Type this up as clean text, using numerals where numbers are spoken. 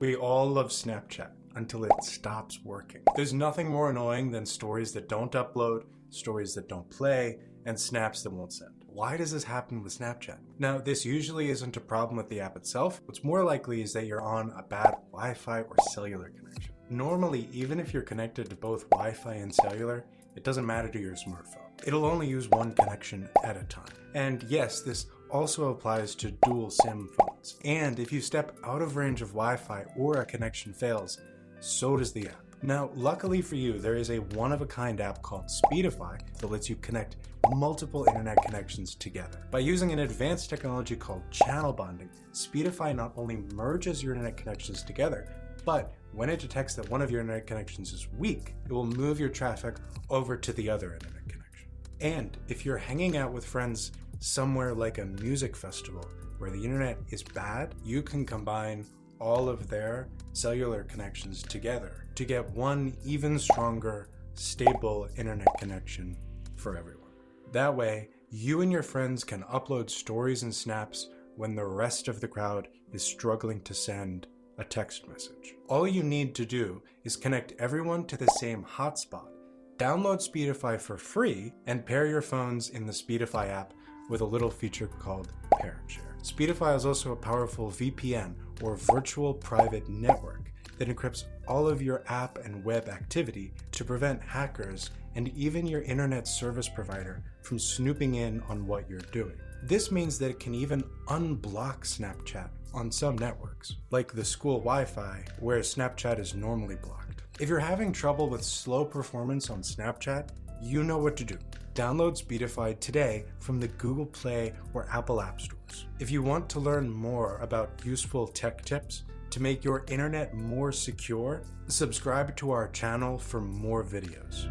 We all love Snapchat until it stops working. There's nothing more annoying than stories that don't upload, stories that don't play, and snaps that won't send. Why does this happen with Snapchat? Now, this usually isn't a problem with the app itself. What's more likely is that you're on a bad Wi-Fi or cellular connection. Normally, even if you're connected to both Wi-Fi and cellular, it doesn't matter to your smartphone. It'll only use one connection at a time. And yes, this also applies to dual SIM phones. And if you step out of range of Wi-Fi or a connection fails, so does the app. Now, luckily for you, there is a one-of-a-kind app called Speedify that lets you connect multiple internet connections together. By using an advanced technology called channel bonding, Speedify not only merges your internet connections together, but when it detects that one of your internet connections is weak, it will move your traffic over to the other internet connection. And if you're hanging out with friends somewhere like a music festival where the internet is bad, you can combine all of their cellular connections together to get one even stronger, stable internet connection for everyone. That way, you and your friends can upload stories and snaps when the rest of the crowd is struggling to send a text message. All you need to do is connect everyone to the same hotspot, download Speedify for free, and pair your phones in the Speedify app with a little feature called Parent Share. Speedify is also a powerful VPN, or virtual private network, that encrypts all of your app and web activity to prevent hackers and even your internet service provider from snooping in on what you're doing. This means that it can even unblock Snapchat on some networks, like the school Wi-Fi, where Snapchat is normally blocked. If you're having trouble with slow performance on Snapchat, you know what to do. Download Speedify today from the Google Play or Apple App Stores. If you want to learn more about useful tech tips to make your internet more secure, subscribe to our channel for more videos.